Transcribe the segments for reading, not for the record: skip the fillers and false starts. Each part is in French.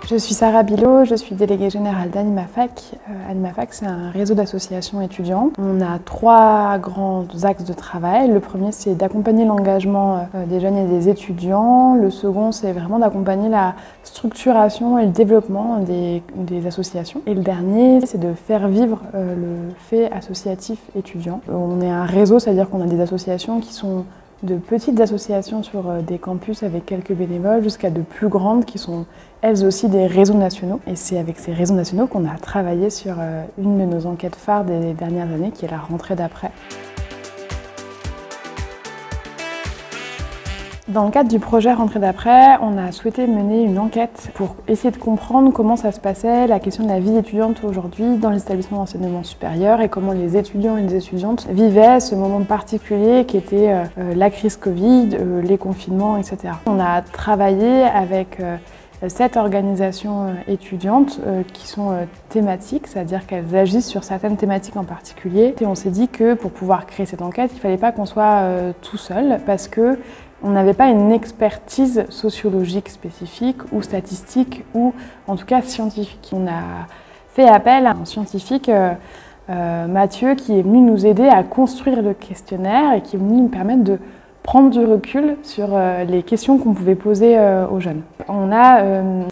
Je suis Sarah Bilot, je suis déléguée générale d'AnimaFac. AnimaFac, c'est un réseau d'associations étudiantes. On a 3 grands axes de travail. Le premier, c'est d'accompagner l'engagement des jeunes et des étudiants. Le second, c'est vraiment d'accompagner la structuration et le développement des associations. Et le dernier, c'est de faire vivre le fait associatif étudiant. On est un réseau, c'est-à-dire qu'on a des associations qui sont de petites associations sur des campus avec quelques bénévoles jusqu'à de plus grandes qui sont elles aussi des réseaux nationaux. Et c'est avec ces réseaux nationaux qu'on a travaillé sur une de nos enquêtes phares des dernières années qui est la rentrée d'après. Dans le cadre du projet Rentrée d'après, on a souhaité mener une enquête pour essayer de comprendre comment ça se passait, la question de la vie étudiante aujourd'hui dans les établissements d'enseignement supérieur et comment les étudiants et les étudiantes vivaient ce moment particulier qui était la crise Covid, les confinements, etc. On a travaillé avec 7 organisations étudiantes qui sont thématiques, c'est-à-dire qu'elles agissent sur certaines thématiques en particulier. Et on s'est dit que pour pouvoir créer cette enquête, il ne fallait pas qu'on soit tout seul parce que on n'avait pas une expertise sociologique spécifique ou statistique ou en tout cas scientifique. On a fait appel à un scientifique, Mathieu, qui est venu nous aider à construire le questionnaire et qui est venu nous permettre de prendre du recul sur les questions qu'on pouvait poser aux jeunes. On a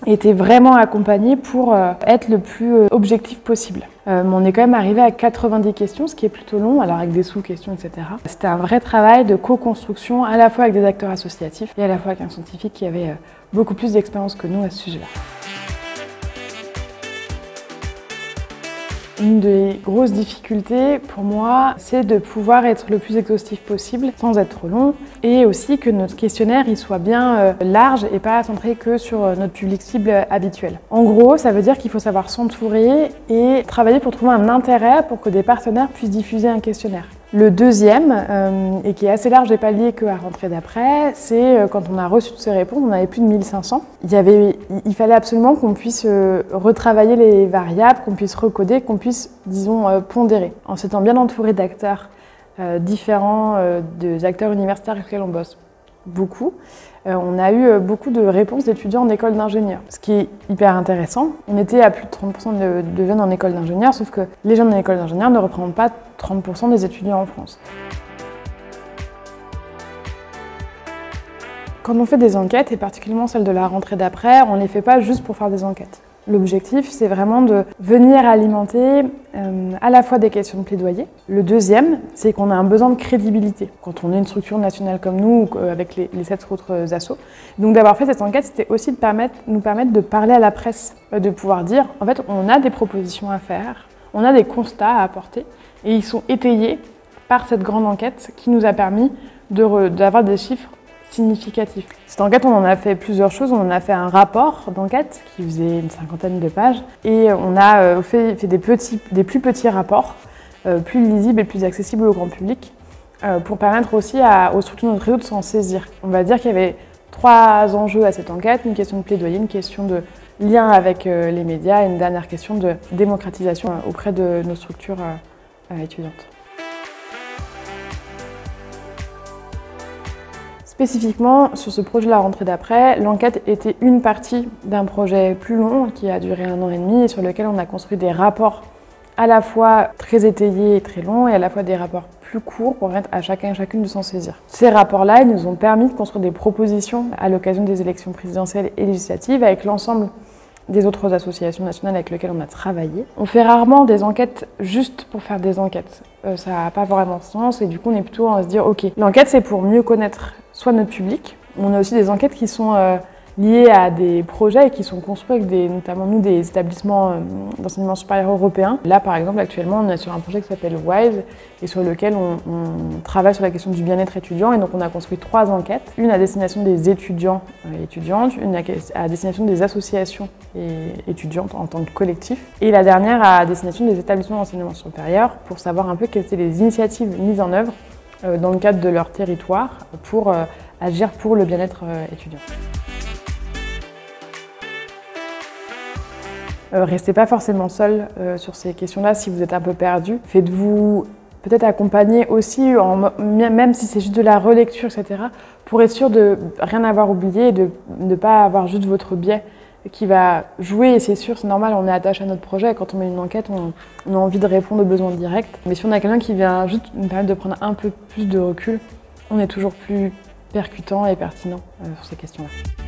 été vraiment accompagnés pour être le plus objectif possible. On est quand même arrivé à 90 questions, ce qui est plutôt long, alors avec des sous-questions, etc. C'était un vrai travail de co-construction, à la fois avec des acteurs associatifs et à la fois avec un scientifique qui avait beaucoup plus d'expérience que nous à ce sujet-là. Une des grosses difficultés pour moi, c'est de pouvoir être le plus exhaustif possible sans être trop long et aussi que notre questionnaire il soit bien large et pas centré que sur notre public cible habituel. En gros, ça veut dire qu'il faut savoir s'entourer et travailler pour trouver un intérêt pour que des partenaires puissent diffuser un questionnaire. Le deuxième, et qui est assez large et pas lié qu'à Rentrée d'après, c'est quand on a reçu toutes ces réponses, on avait plus de 1500. Il fallait absolument qu'on puisse retravailler les variables, qu'on puisse recoder, qu'on puisse, disons, pondérer. En s'étant bien entouré d'acteurs différents, des acteurs universitaires avec lesquels on bosse beaucoup, on a eu beaucoup de réponses d'étudiants en école d'ingénieur, ce qui est hyper intéressant. On était à plus de 30% de jeunes en école d'ingénieur, sauf que les jeunes en école d'ingénieur ne représentent pas 30% des étudiants en France. Quand on fait des enquêtes, et particulièrement celles de la rentrée d'après, on ne les fait pas juste pour faire des enquêtes. L'objectif, c'est vraiment de venir alimenter à la fois des questions de plaidoyer. Le deuxième, c'est qu'on a un besoin de crédibilité quand on est une structure nationale comme nous ou avec les 7 autres assos. Donc d'avoir fait cette enquête, c'était aussi de nous permettre de parler à la presse, de pouvoir dire, en fait, on a des propositions à faire, on a des constats à apporter et ils sont étayés par cette grande enquête qui nous a permis d'avoir des chiffres significatif. Cette enquête, on en a fait plusieurs choses. On en a fait un rapport d'enquête qui faisait une 50aine de pages et on a fait des plus petits rapports, plus lisibles et plus accessibles au grand public pour permettre aussi aux structures de notre réseau de s'en saisir. On va dire qu'il y avait 3 enjeux à cette enquête, une question de plaidoyer, une question de lien avec les médias et une dernière question de démocratisation auprès de nos structures étudiantes. Spécifiquement, sur ce projet de la rentrée d'après, l'enquête était une partie d'un projet plus long qui a duré 1 an et demi et sur lequel on a construit des rapports à la fois très étayés et très longs et à la fois des rapports plus courts pour permettre à chacun et chacune de s'en saisir. Ces rapports-là, ils nous ont permis de construire des propositions à l'occasion des élections présidentielles et législatives avec l'ensemble des autres associations nationales avec lesquelles on a travaillé. On fait rarement des enquêtes juste pour faire des enquêtes. Ça n'a pas vraiment de sens et du coup on est plutôt à se dire ok, l'enquête c'est pour mieux connaître soit notre public. On a aussi des enquêtes qui sont liées à des projets et qui sont construits avec notamment nous des établissements d'enseignement supérieur européens. Là par exemple actuellement on est sur un projet qui s'appelle WISE et sur lequel on travaille sur la question du bien-être étudiant et donc on a construit 3 enquêtes. Une à destination des étudiants et étudiantes, une à destination des associations et étudiantes en tant que collectif et la dernière à destination des établissements d'enseignement supérieur pour savoir un peu quelles étaient les initiatives mises en œuvre dans le cadre de leur territoire pour agir pour le bien-être étudiant. Restez pas forcément seul sur ces questions-là si vous êtes un peu perdu. Faites-vous peut-être accompagner aussi, même si c'est juste de la relecture, etc., pour être sûr de rien avoir oublié et de ne pas avoir juste votre biais qui va jouer, et c'est sûr, c'est normal, on est attaché à notre projet. Quand on met une enquête, on a envie de répondre aux besoins directs. Mais si on a quelqu'un qui vient juste nous permettre de prendre un peu plus de recul, on est toujours plus percutant et pertinent sur ces questions-là.